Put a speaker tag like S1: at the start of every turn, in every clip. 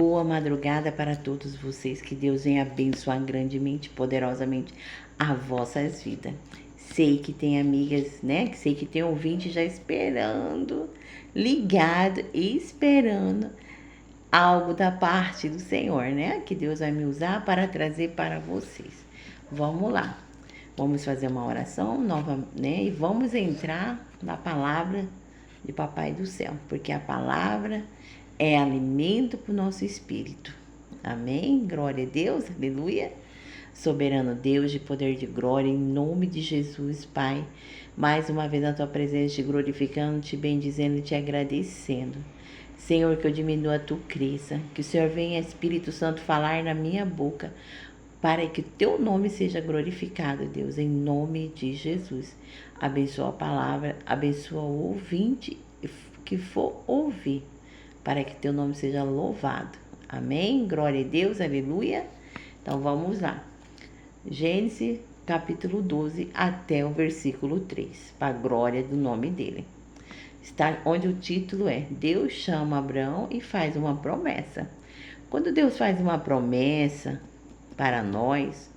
S1: Boa madrugada para todos vocês. Que Deus venha abençoar grandemente, poderosamente as vossas vidas. Sei que tem amigas, né? Sei que tem ouvinte já esperando, ligado e esperando algo da parte do Senhor, né? Que Deus vai me usar para trazer para vocês. Vamos lá. Vamos fazer uma oração nova, né? E vamos entrar na palavra de Papai do Céu, porque a palavra é alimento para o nosso espírito. Amém? Glória a Deus, aleluia. Soberano Deus de poder de glória, em nome de Jesus, Pai. Mais uma vez na tua presença, te glorificando, te bendizendo e te agradecendo. Senhor, que eu diminua, tu cresça. Que o Senhor venha, Espírito Santo, falar na minha boca, para que o teu nome seja glorificado, Deus, em nome de Jesus. Abençoa a palavra, abençoa o ouvinte que for ouvir, para que teu nome seja louvado. Amém? Glória a Deus, aleluia. Então vamos lá. Gênesis capítulo 12 até o versículo 3, para a glória do nome dele. Está onde o título é Deus chama Abraão e faz uma promessa. Quando Deus faz uma promessa para nós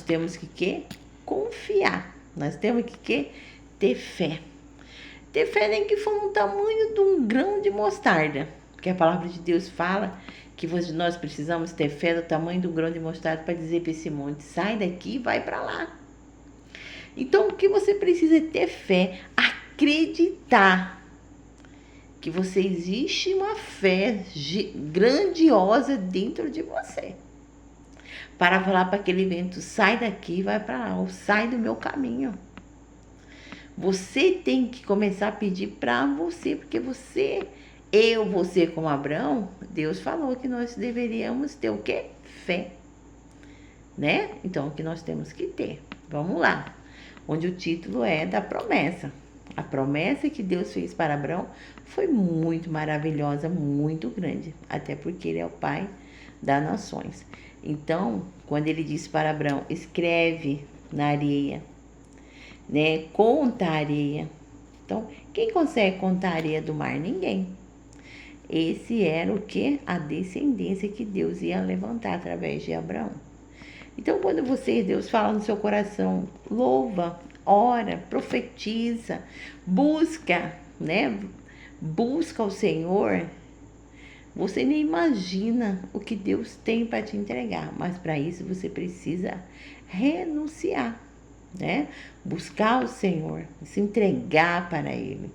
S1: temos que confiar. Nós temos que ter fé. Ter fé nem que for no tamanho de um grão de mostarda. Porque a palavra de Deus fala que nós precisamos ter fé do tamanho do grão de mostarda para dizer para esse monte, sai daqui e vai para lá. Então, o que você precisa é ter fé, acreditar que você existe uma fé grandiosa dentro de você. Para falar para aquele vento, sai daqui e vai para lá, ou sai do meu caminho. Você tem que começar a pedir para você, porque você como Abraão, Deus falou que nós deveríamos ter o quê? Fé, né? Então, o que nós temos que ter? Vamos lá, onde o título é da promessa. A promessa que Deus fez para Abraão foi muito maravilhosa, muito grande, até porque ele é o pai das nações. Então, quando ele disse para Abraão, escreve na areia, né? Conta a areia. Então, quem consegue contar a areia do mar? Ninguém. Esse era o que? A descendência que Deus ia levantar através de Abraão. Então, quando Deus fala no seu coração, louva, ora, profetiza, busca, né? Busca o Senhor. Você nem imagina o que Deus tem para te entregar, mas para isso você precisa renunciar, né? Buscar o Senhor, se entregar para Ele.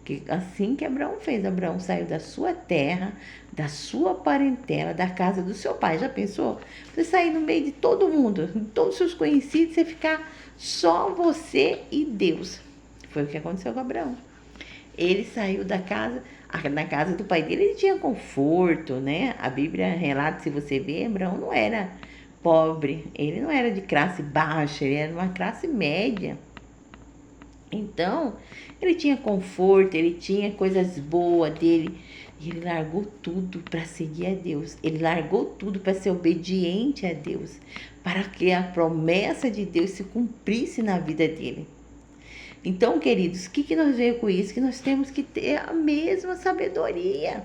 S1: Que assim que Abraão fez, Abraão saiu da sua terra, da sua parentela, da casa do seu pai. Já pensou? Você sair no meio de todo mundo, de todos os seus conhecidos, você ficar só você e Deus. Foi o que aconteceu com Abraão. Ele saiu da casa, na casa do pai dele, ele tinha conforto, né? A Bíblia relata, se você ver, Abraão não era pobre, ele não era de classe baixa, ele era uma classe média. Então, ele tinha conforto, ele tinha coisas boas dele, e ele largou tudo para seguir a Deus. Ele largou tudo para ser obediente a Deus, para que a promessa de Deus se cumprisse na vida dele. Então, queridos, o que nós veio com isso? Que nós temos que ter a mesma sabedoria.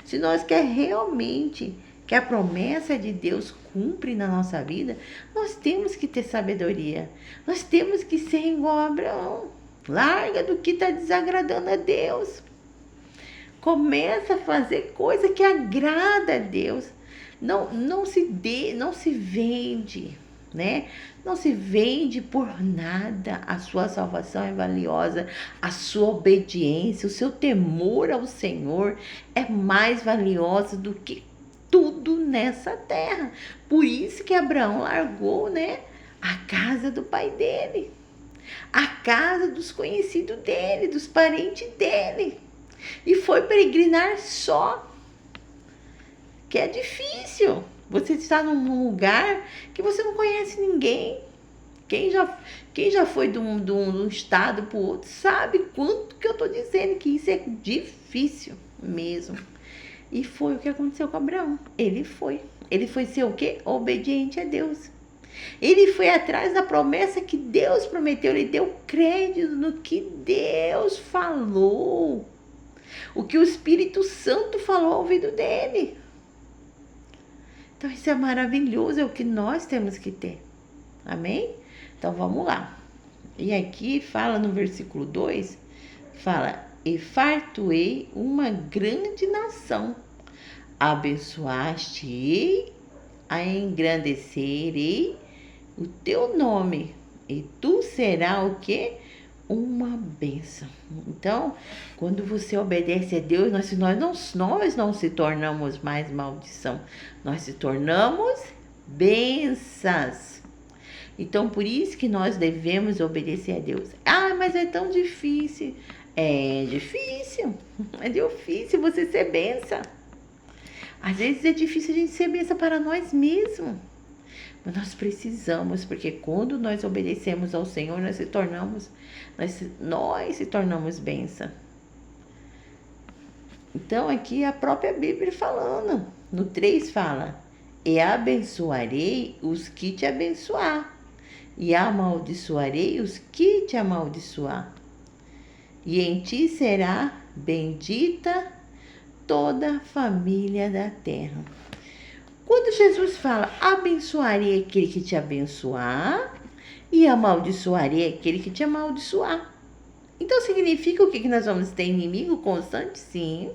S1: Se nós quer realmente que a promessa de Deus cumpre na nossa vida, nós temos que ter sabedoria. Nós temos que ser igual a Abraão. Larga do que está desagradando a Deus. Começa a fazer coisa que agrada a Deus. Não se vende, né? Não se vende por nada. A sua salvação é valiosa, a sua obediência, o seu temor ao Senhor é mais valioso do que tudo nessa terra. Por isso que Abraão largou, né, a casa do pai dele, a casa dos conhecidos dele, dos parentes dele, e foi peregrinar só. Que é difícil. Você está num lugar que você não conhece ninguém. Quem já foi de um estado para o outro sabe quanto que eu estou dizendo que isso é difícil mesmo. E foi o que aconteceu com Abraão. Ele foi ser o quê? Obediente a Deus. Ele foi atrás da promessa que Deus prometeu. Ele deu crédito no que Deus falou. O que o Espírito Santo falou ao ouvido dele. Então isso é maravilhoso, é o que nós temos que ter. Amém? Então vamos lá. E aqui fala no versículo 2, fala: e fartuei uma grande nação, abençoaste-ei, a engrandecerei o teu nome, e tu serás o quê? Uma bênção. Então, quando você obedece a Deus, nós não se tornamos mais maldição, nós se tornamos bênçãos. Então, por isso que nós devemos obedecer a Deus. Ah, mas é tão difícil. É difícil você ser bênção. Às vezes é difícil a gente ser bênção para nós mesmos. Mas nós precisamos, porque quando nós obedecemos ao Senhor, nós se tornamos bênção. Então, aqui a própria Bíblia falando. No 3 fala: e abençoarei os que te abençoar, e amaldiçoarei os que te amaldiçoar. E em ti será bendita toda a família da terra. Quando Jesus fala: abençoarei aquele que te abençoar e amaldiçoarei aquele que te amaldiçoar. Então significa o que? Que nós vamos ter inimigo constante? Sim.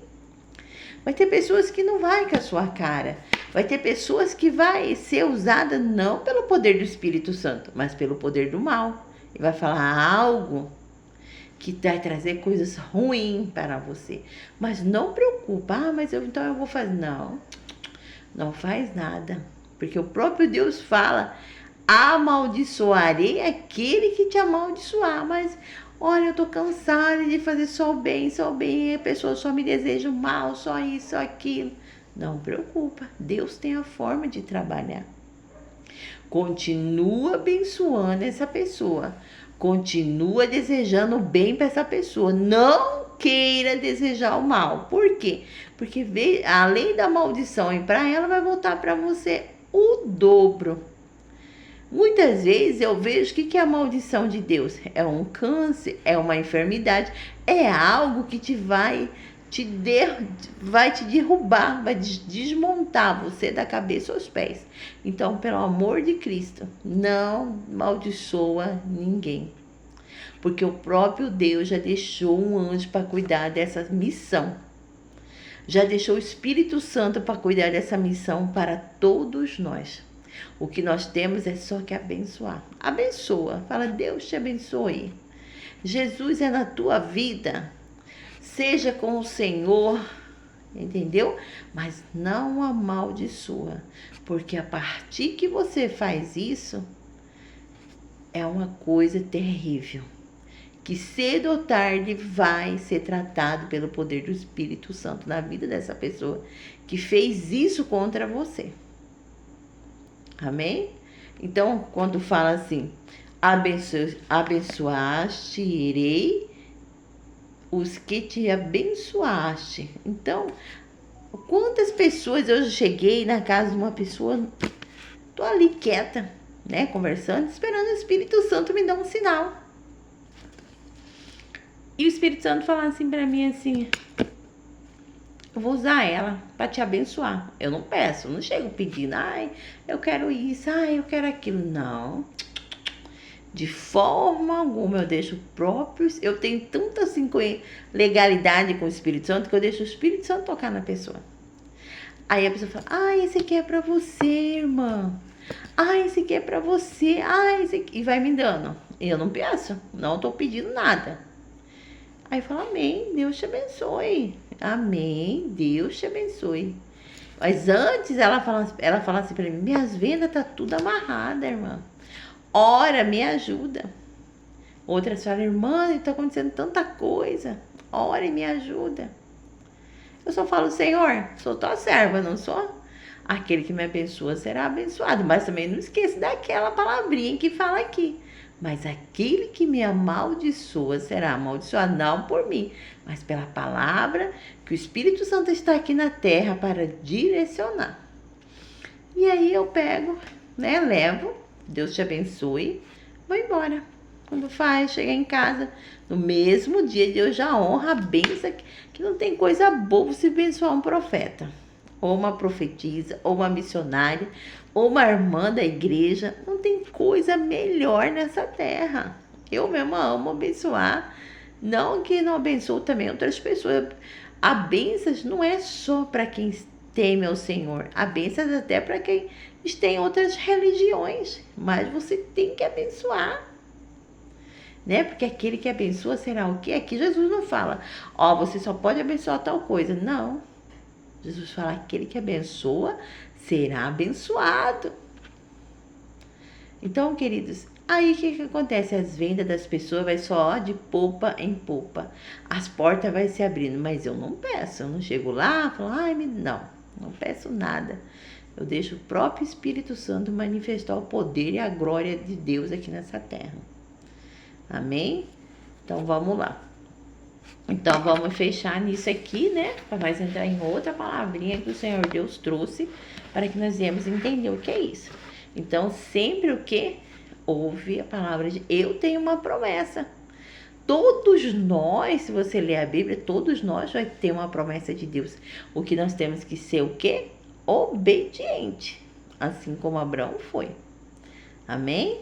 S1: Vai ter pessoas que não vai com a sua cara. Vai ter pessoas que vai ser usada não pelo poder do Espírito Santo, mas pelo poder do mal. E vai falar algo que vai trazer coisas ruins para você. Mas não preocupa. Mas então eu vou fazer. Não faz nada. Porque o próprio Deus fala: amaldiçoarei aquele que te amaldiçoar. Mas olha, eu tô cansada de fazer só o bem, a pessoa só me deseja o mal, só isso, só aquilo. Não preocupa, Deus tem a forma de trabalhar. Continua abençoando essa pessoa, continua desejando o bem para essa pessoa. Não queira desejar o mal. Por quê? Porque além da maldição ir para ela, vai voltar para você o dobro. Muitas vezes eu vejo que é a maldição de Deus. É um câncer, é uma enfermidade, é algo que vai te derrubar, vai desmontar você da cabeça aos pés. Então, pelo amor de Cristo, não maldiçoa ninguém. Porque o próprio Deus já deixou um anjo para cuidar dessa missão. Já deixou o Espírito Santo para cuidar dessa missão para todos nós. O que nós temos é só que abençoar. Abençoa. Fala: Deus te abençoe. Jesus é na tua vida. Seja com o Senhor. Entendeu? Mas não amaldiçoa. Porque a partir que você faz isso, é uma coisa terrível. Que cedo ou tarde vai ser tratado pelo poder do Espírito Santo na vida dessa pessoa que fez isso contra você. Amém? Então, quando fala assim: abençoaste-irei os que te abençoaste. Então, quantas pessoas eu cheguei na casa de uma pessoa, tô ali quieta, né, conversando, esperando o Espírito Santo me dar um sinal. E o Espírito Santo fala assim pra mim, assim: eu vou usar ela para te abençoar. Eu não peço, não chego pedindo: ai, eu quero isso, ai, eu quero aquilo. Não. De forma alguma eu deixo próprios. Eu tenho tanta assim legalidade com o Espírito Santo que eu deixo o Espírito Santo tocar na pessoa. Aí a pessoa fala: ai, esse aqui é para você, irmã. Ai, esse aqui é para você. Ai, esse aqui. E vai me dando. Eu não peço, não tô pedindo nada. Aí fala: amém, Deus te abençoe. Amém, Deus te abençoe. Mas antes ela fala assim pra mim: minhas vendas tá tudo amarrada, irmã. Ora, me ajuda. Outras falam: irmã, tá acontecendo tanta coisa. Ora e me ajuda. Eu só falo: Senhor, sou tua serva, não sou? Aquele que me abençoa será abençoado. Mas também não esqueça daquela palavrinha que fala aqui: mas aquele que me amaldiçoa será amaldiçoado, não por mim, mas pela palavra que o Espírito Santo está aqui na terra para direcionar. E aí eu pego, né, levo, Deus te abençoe, vou embora. Quando chega em casa, no mesmo dia Deus já honra a bênção, que não tem coisa boa se abençoar um profeta. ou uma profetisa, ou uma missionária, ou uma irmã da igreja. Não tem coisa melhor nessa terra. Eu mesma amo abençoar. Não que não abençoo também outras pessoas. A bênção não é só para quem teme ao Senhor. A bênção é até para quem tem outras religiões. Mas você tem que abençoar. Né? Porque aquele que abençoa será o quê? Aqui Jesus não fala, você só pode abençoar tal coisa. Não. Jesus fala, aquele que abençoa será abençoado. Então, queridos, aí o que acontece? As vendas das pessoas vai só de polpa em polpa. As portas vai se abrindo, mas eu não peço. Eu não chego lá e falo, não peço nada. Eu deixo o próprio Espírito Santo manifestar o poder e a glória de Deus aqui nessa terra. Amém? Então, vamos lá. Então, vamos fechar nisso aqui, né? Para nós entrar em outra palavrinha que o Senhor Deus trouxe para que nós viemos entender o que é isso. Então, sempre o que? Ouve a palavra de eu tenho uma promessa. Todos nós, se você ler a Bíblia, todos nós vai ter uma promessa de Deus. O que nós temos que ser o quê? Obediente. Assim como Abraão foi. Amém?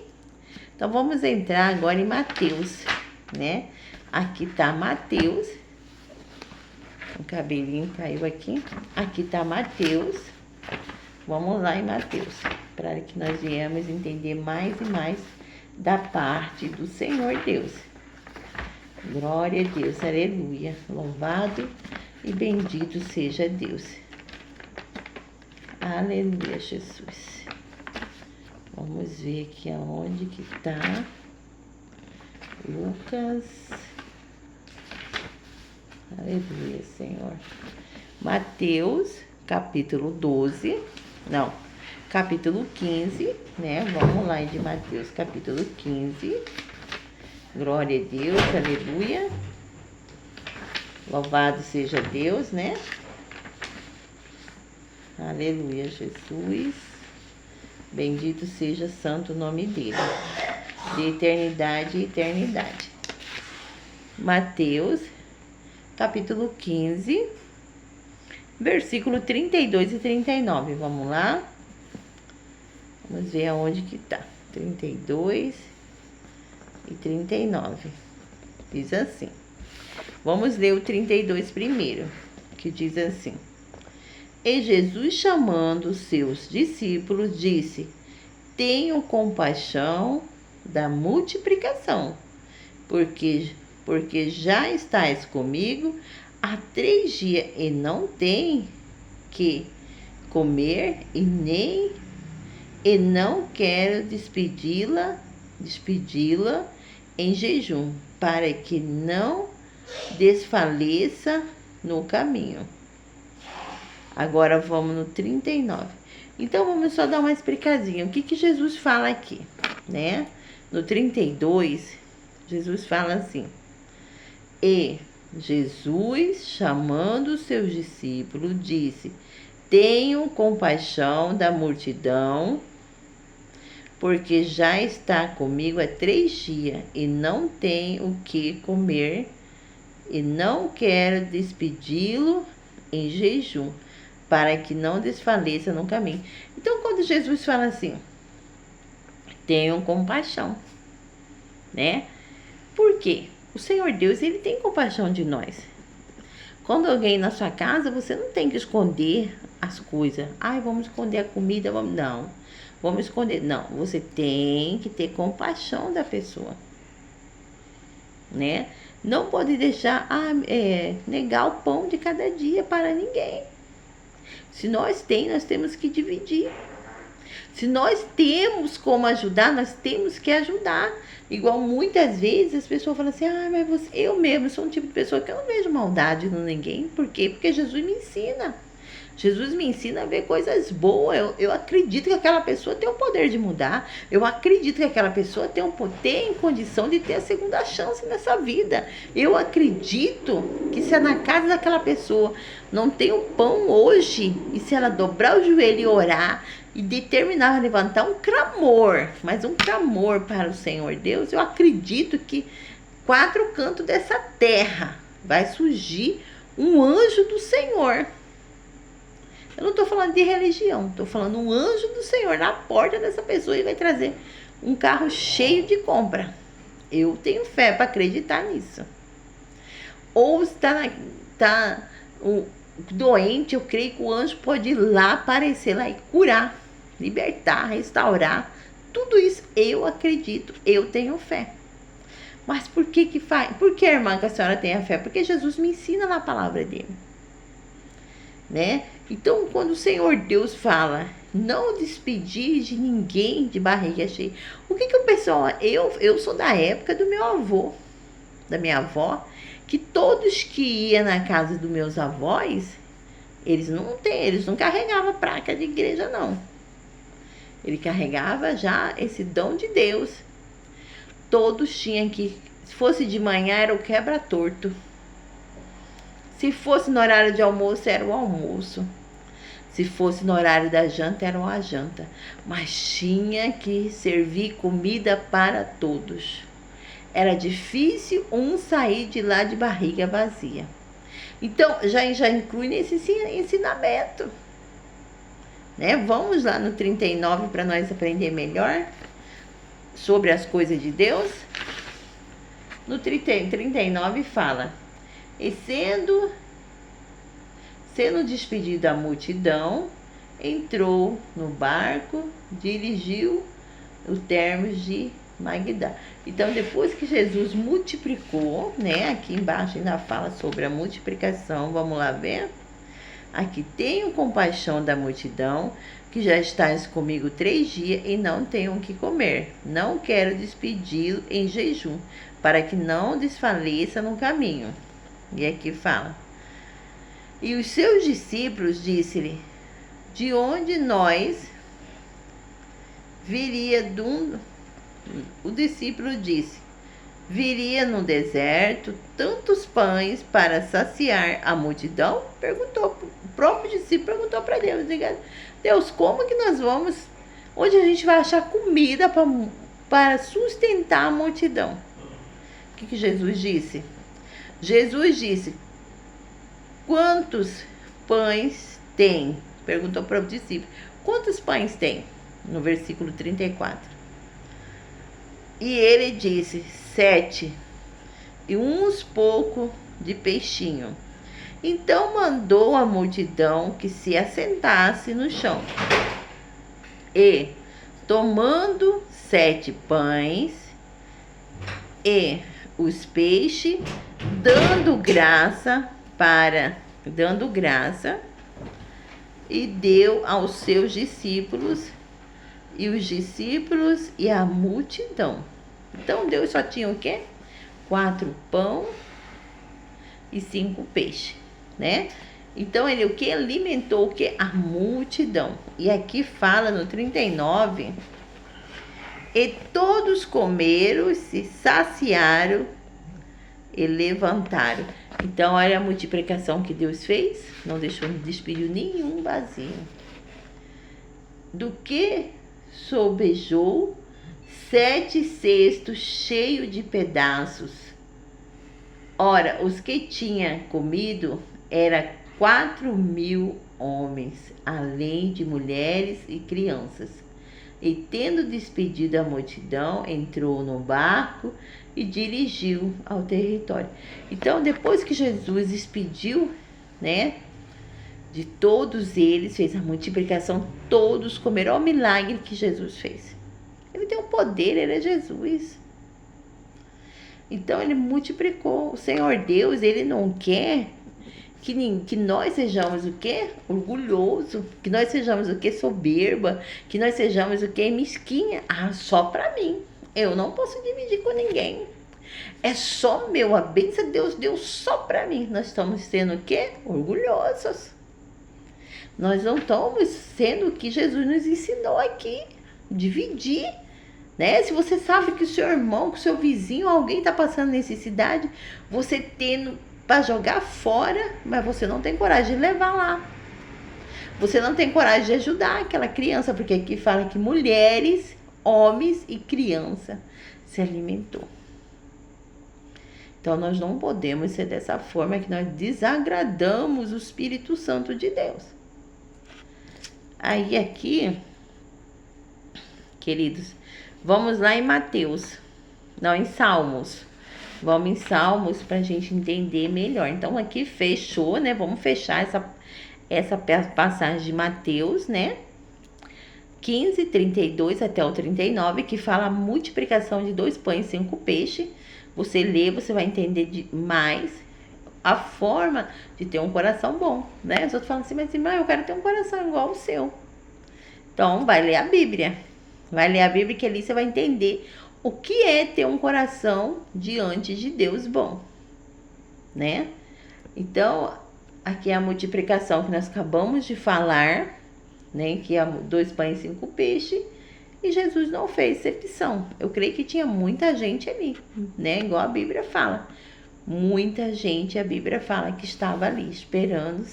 S1: Então, vamos entrar agora em Mateus, né? Aqui tá Mateus. O cabelinho caiu aqui. Aqui tá Mateus. Vamos lá em Mateus, para que nós viemos entender mais e mais da parte do Senhor Deus. Glória a Deus, aleluia. Louvado e bendito seja Deus. Aleluia, Jesus. Vamos ver aqui aonde que tá. Lucas. Aleluia, Senhor. Mateus, capítulo 12. Não, capítulo 15, né? Vamos lá de Mateus, capítulo 15. Glória a Deus, aleluia. Louvado seja Deus, né? Aleluia, Jesus. Bendito seja santo nome dele, de eternidade em eternidade. Mateus, capítulo 15, versículo 32 e 39. Vamos lá? Vamos ver aonde que tá. 32 e 39. Diz assim. Vamos ler o 32 primeiro, que diz assim. E Jesus, chamando os seus discípulos, disse: tenham compaixão da multiplicação, porque já estáis comigo há 3 dias e não tem que comer e não quero despedi-la em jejum, para que não desfaleça no caminho. Agora vamos no 39. Então vamos só dar uma explicadinha. O que Jesus fala aqui, né? No 32, Jesus fala assim: e Jesus, chamando os seus discípulos, disse: tenham compaixão da multidão, porque já está comigo há 3 dias e não tem o que comer, e não quero despedi-lo em jejum, para que não desfaleça no caminho. Então, quando Jesus fala assim, tenham compaixão, né? Por quê? O Senhor Deus, Ele tem compaixão de nós. Quando alguém na sua casa, você não tem que esconder as coisas. Vamos esconder a comida, não. Vamos esconder. Não, você tem que ter compaixão da pessoa, né? Não pode deixar negar o pão de cada dia para ninguém. Se nós temos que dividir. Se nós temos como ajudar, nós temos que ajudar. Igual muitas vezes as pessoas falam assim, mas eu mesmo sou um tipo de pessoa que eu não vejo maldade em ninguém. Por quê? Porque Jesus me ensina. Jesus me ensina a ver coisas boas. Eu acredito que aquela pessoa tem o poder de mudar. Eu acredito que aquela pessoa tem condição de ter a segunda chance nessa vida. Eu acredito que se na casa daquela pessoa não tem o pão hoje, e se ela dobrar o joelho e orar e determinar a levantar um clamor, mas um clamor para o Senhor Deus, eu acredito que 4 cantos dessa terra vai surgir um anjo do Senhor. Eu não estou falando de religião, estou falando um anjo do Senhor na porta dessa pessoa e vai trazer um carro cheio de compra. Eu tenho fé para acreditar nisso. Ou está doente, eu creio que o anjo pode ir lá, aparecer lá e curar, libertar, restaurar. Tudo isso eu acredito, eu tenho fé. Mas por que faz? Por que, irmã, que a senhora tem a fé? Porque Jesus me ensina na palavra dele, né? Então, quando o Senhor Deus fala, não despedir de ninguém de barriga cheia. O que o pessoal... Eu sou da época do meu avô, da minha avó, que todos que iam na casa dos meus avós, eles não carregavam placa de igreja, não. Ele carregava já esse dom de Deus. Todos tinham que, se fosse de manhã, era o quebra-torto. Se fosse no horário de almoço, era o almoço. Se fosse no horário da janta, era a janta. Mas tinha que servir comida para todos. Era difícil um sair de lá de barriga vazia. Então, já inclui nesse ensinamento. Né? Vamos lá no 39 para nós aprender melhor sobre as coisas de Deus. No 39 fala: e sendo despedido da multidão, entrou no barco, dirigiu os termos de Magdá. Então, depois que Jesus multiplicou, né? Aqui embaixo ainda fala sobre a multiplicação. Vamos lá ver. Aqui: tenho compaixão da multidão, que já estáis comigo 3 dias e não tenho o que comer. Não quero despedi-lo em jejum, para que não desfaleça no caminho. E aqui fala: e os seus discípulos disse-lhe: de onde nós viria o discípulo disse: viria no deserto tantos pães para saciar a multidão? Perguntou, o próprio discípulo perguntou para Deus: Deus, como que nós vamos, onde a gente vai achar comida para sustentar a multidão? O que Jesus disse? Jesus disse: quantos pães tem? Perguntou para o discípulo: quantos pães tem? No versículo 34. E ele disse: 7, e uns pouco de peixinho. Então mandou a multidão que se assentasse no chão. E, tomando 7 pães e os peixes, dando graça, e deu aos seus discípulos, e os discípulos e a multidão. Então Deus só tinha o quê? 4 pão e 5 peixes, né? Então ele o que? Alimentou o que? A multidão. E aqui fala no 39: e todos comeram, se saciaram e levantaram. Então olha a multiplicação que Deus fez. Não deixou despediu nenhum vazio. Do que sobejou 7 cestos cheios de pedaços. Ora, os que tinha comido era 4.000 homens, além de mulheres e crianças. E tendo despedido a multidão, entrou no barco e dirigiu ao território. Então, depois que Jesus despediu, né, de todos eles, fez a multiplicação, todos comeram. Olha o milagre que Jesus fez. Ele tem o poder, ele é Jesus. Então ele multiplicou. O Senhor Deus, ele não quer que nós sejamos o quê? Orgulhoso, que nós sejamos o quê? Soberba, que nós sejamos o quê? Mesquinha. Ah, só para mim. Eu não posso dividir com ninguém. É só meu, a bênção Deus deu só para mim. Nós estamos sendo o quê? Orgulhosos. Nós não estamos sendo o que Jesus nos ensinou aqui. Dividir, né? Se você sabe que o seu irmão, que o seu vizinho, alguém está passando necessidade, você tendo para jogar fora, mas você não tem coragem de levar lá. Você não tem coragem de ajudar aquela criança, porque aqui fala que mulheres, homens e criança se alimentou. Então nós não podemos ser dessa forma, que nós desagradamos o Espírito Santo de Deus. Aí aqui, queridos, vamos lá em Mateus, não, em Salmos. Vamos em Salmos para a gente entender melhor. Então aqui fechou, né? Vamos fechar essa passagem de Mateus, né? 15, 32 até o 39, que fala a multiplicação de 2 pães e 5 peixes. Você lê, você vai entender mais a forma de ter um coração bom, né? Os outros falam assim, mas irmã, eu quero ter um coração igual ao seu. Então, vai ler a Bíblia. Vai ler a Bíblia que ali você vai entender o que é ter um coração diante de Deus bom, né? Então, aqui é a multiplicação que nós acabamos de falar, né? Que é 2 pães e 5 peixes. E Jesus não fez exceção. Eu creio que tinha muita gente ali, né? Igual a Bíblia fala. Muita gente, a Bíblia fala, que estava ali esperando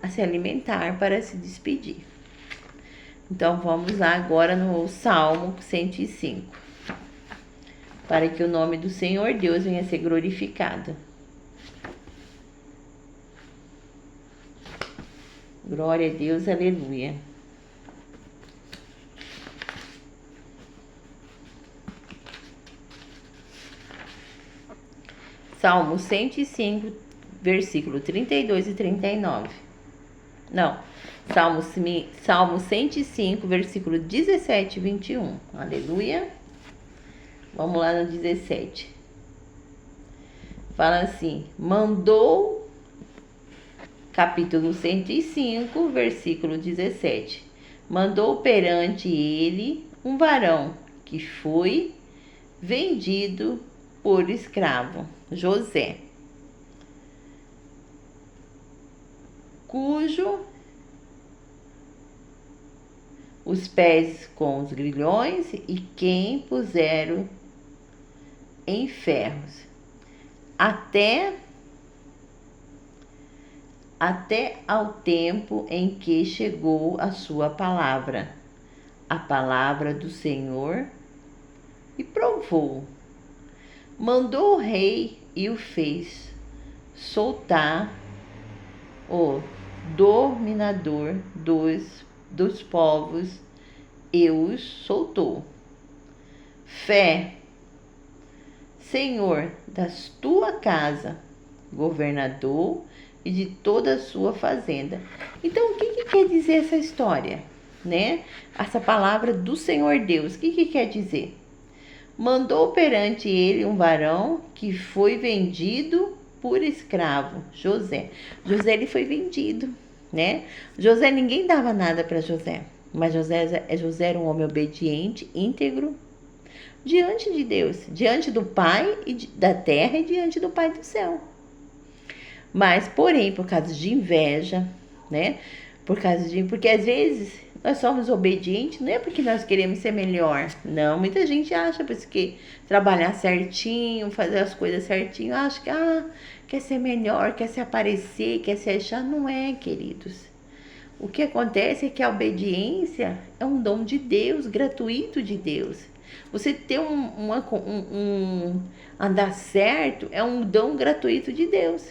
S1: a se alimentar para se despedir. Então, vamos lá agora no Salmo 105. Para que o nome do Senhor Deus venha a ser glorificado. Glória a Deus, aleluia. Salmo 105, versículo 32 e 39. Não, Salmo 105, versículo 17 e 21. Aleluia. Vamos lá no 17. Fala assim, capítulo 105, versículo 17. Mandou perante ele um varão que foi vendido por escravo, José, cujo os pés com os grilhões e quem puseram em ferros, até ao tempo em que chegou a sua palavra, a palavra do Senhor, e provou. Mandou o rei e o fez soltar o dominador dos povos, e os soltou. Fé, Senhor da tua casa, governador e de toda a sua fazenda. Então, o que quer dizer essa história, né? Essa palavra do Senhor Deus, o que quer dizer? Mandou perante ele um varão que foi vendido por escravo, José. José, ele foi vendido, né? José, ninguém dava nada para José, mas José era um homem obediente, íntegro, diante de Deus, diante do Pai da terra e diante do Pai do céu. Mas, porém, por causa de inveja, né? Porque às vezes nós somos obedientes, não é porque nós queremos ser melhor. Não, muita gente acha que trabalhar certinho, fazer as coisas certinho, acha que quer ser melhor, quer se aparecer, quer se achar. Não é, queridos. O que acontece é que a obediência é um dom de Deus, gratuito de Deus. Você ter andar certo é um dom gratuito de Deus.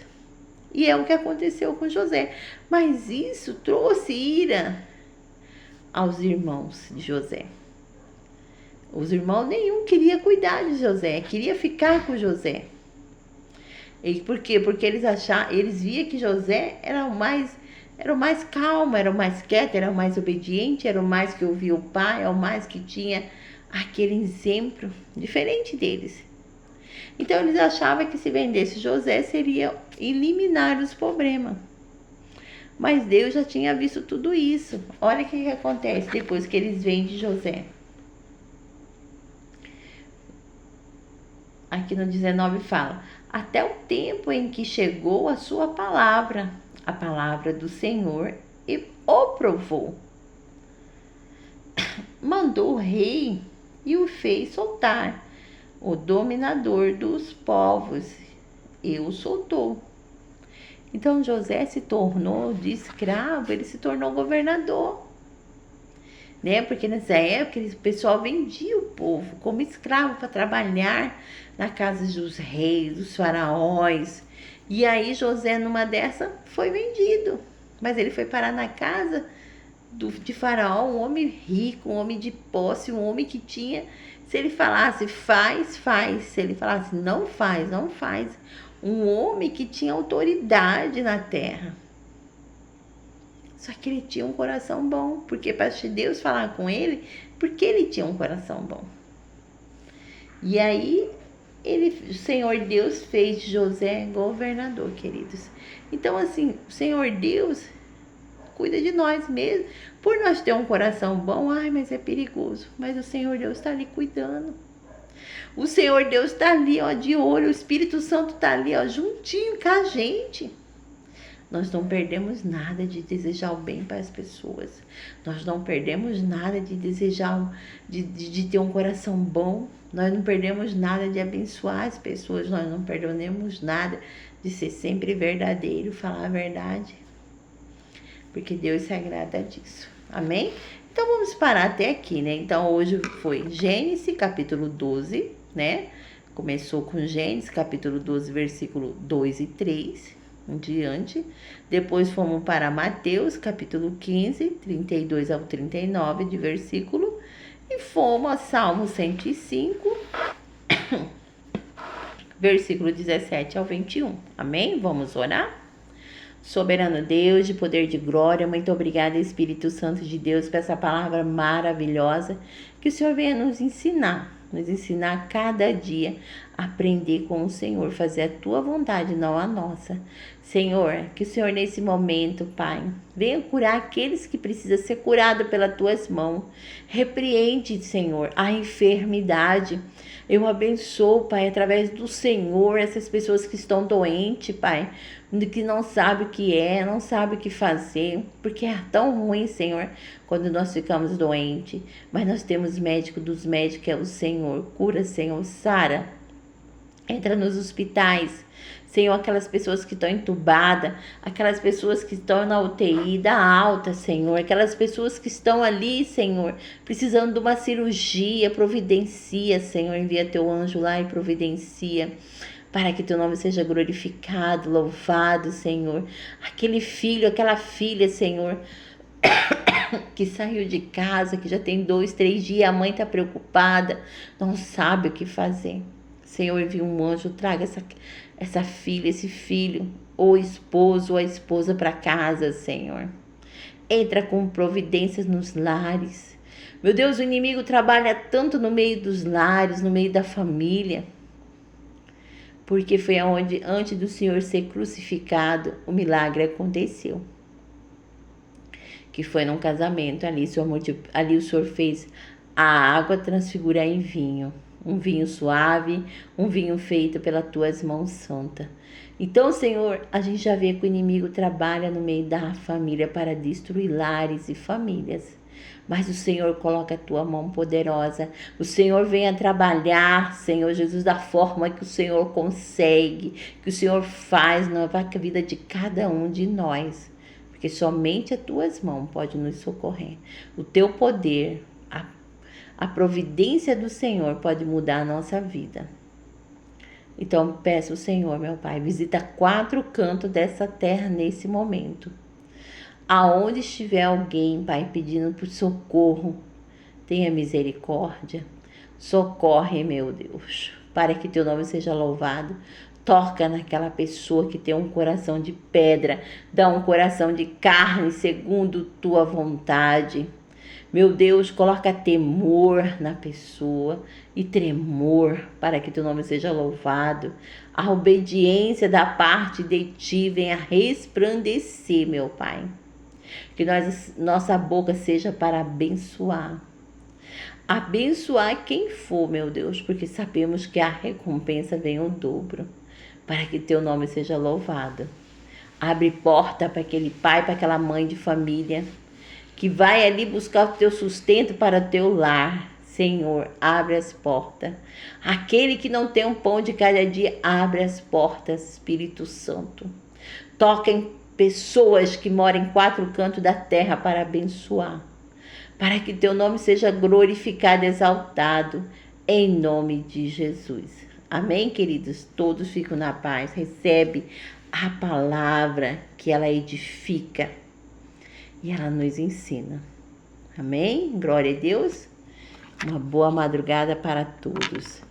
S1: E é o que aconteceu com José. Mas isso trouxe ira aos irmãos de José. Os irmãos nenhum queria cuidar de José, queria ficar com José. E por quê? Porque eles viam que José era o mais calmo, era o mais quieto, era o mais obediente, era o mais que ouvia o pai, era o mais que tinha aquele exemplo diferente deles. Então eles achavam que se vendesse José seria eliminar os problemas. Mas Deus já tinha visto tudo isso. Olha o que acontece depois que eles vendem José. Aqui no 19 fala, até o tempo em que chegou a sua palavra, a palavra do Senhor, e o provou. Mandou o rei e o fez soltar, o dominador dos povos, e o soltou. Então José se tornou de escravo, ele se tornou governador, né? Porque nessa época o pessoal vendia o povo como escravo para trabalhar na casa dos reis, dos faraós. E aí José, numa dessa, foi vendido, mas ele foi parar na casa de Faraó, um homem rico, um homem de posse, um homem que tinha, se ele falasse faz, faz, se ele falasse não faz, não faz. Um homem que tinha autoridade na terra. Só que ele tinha um coração bom, porque para Deus falar com ele, porque ele tinha um coração bom. E aí, o Senhor Deus fez de José governador, queridos. Então, assim, o Senhor Deus cuida de nós mesmo. Por nós ter um coração bom, mas é perigoso. Mas o Senhor Deus está ali cuidando. O Senhor Deus está ali, ó, de olho. O Espírito Santo está ali, ó, juntinho com a gente. Nós não perdemos nada de desejar o bem para as pessoas. Nós não perdemos nada de desejar, de ter um coração bom. Nós não perdemos nada de abençoar as pessoas. Nós não perdemos nada de ser sempre verdadeiro, falar a verdade. Porque Deus se agrada disso. Amém? Então vamos parar até aqui, né? Então hoje foi Gênesis capítulo 12, né? Começou com Gênesis capítulo 12, versículo 2 e 3. Em diante, depois fomos para Mateus, capítulo 15, 32 ao 39 de versículo, e fomos a Salmo 105, versículo 17 ao 21. Amém? Vamos orar? Soberano Deus, de poder de glória, muito obrigada, Espírito Santo de Deus, por essa palavra maravilhosa que o Senhor venha nos ensinar cada dia a aprender com o Senhor, fazer a tua vontade, não a nossa. Senhor, que o Senhor nesse momento, Pai, venha curar aqueles que precisam ser curados pelas tuas mãos. Repreende, Senhor, a enfermidade. Eu abençoo, Pai, através do Senhor, essas pessoas que estão doentes, Pai, que não sabem o que é, não sabem o que fazer, porque é tão ruim, Senhor, quando nós ficamos doentes. Mas nós temos médico dos médicos, que é o Senhor. Cura, Senhor, sara. Entra nos hospitais, Senhor, aquelas pessoas que estão entubadas, aquelas pessoas que estão na UTI, da alta, Senhor, aquelas pessoas que estão ali, Senhor, precisando de uma cirurgia, providencia, Senhor, envia teu anjo lá e providencia, para que teu nome seja glorificado, louvado, Senhor. Aquele filho, aquela filha, Senhor, que saiu de casa, que já tem 2, 3 dias, a mãe está preocupada, não sabe o que fazer. Senhor, envia um anjo, traga essa filha, esse filho, ou esposo, ou a esposa para casa, Senhor. Entra com providências nos lares. Meu Deus, o inimigo trabalha tanto no meio dos lares, no meio da família. Porque foi onde, antes do Senhor ser crucificado, o milagre aconteceu. Que foi num casamento, ali o Senhor fez a água transfigurar em vinho. Um vinho suave, um vinho feito pelas tuas mãos santas. Então, Senhor, a gente já vê que o inimigo trabalha no meio da família para destruir lares e famílias. Mas o Senhor coloca a tua mão poderosa. O Senhor venha trabalhar, Senhor Jesus, da forma que o Senhor consegue, que o Senhor faz na vida de cada um de nós. Porque somente as tuas mãos podem nos socorrer. O teu poder, a providência do Senhor pode mudar a nossa vida. Então, peço ao Senhor, meu Pai, visita 4 cantos dessa terra nesse momento. Aonde estiver alguém, Pai, pedindo por socorro, tenha misericórdia. Socorre, meu Deus, para que teu nome seja louvado. Toca naquela pessoa que tem um coração de pedra, dá um coração de carne segundo tua vontade. Meu Deus, coloca temor na pessoa e tremor para que teu nome seja louvado. A obediência da parte de ti venha resplandecer, meu Pai. Que nossa boca seja para abençoar. Abençoar quem for, meu Deus, porque sabemos que a recompensa vem o dobro. Para que teu nome seja louvado. Abre porta para aquele pai, para aquela mãe de família que vai ali buscar o teu sustento para o teu lar. Senhor, abre as portas. Aquele que não tem um pão de cada dia, abre as portas, Espírito Santo. Toca em pessoas que moram em 4 cantos da terra para abençoar. Para que teu nome seja glorificado, exaltado, em nome de Jesus. Amém, queridos? Todos ficam na paz. Recebe a palavra que ela edifica. e ela nos ensina. Amém? Glória a Deus. Uma boa madrugada para todos.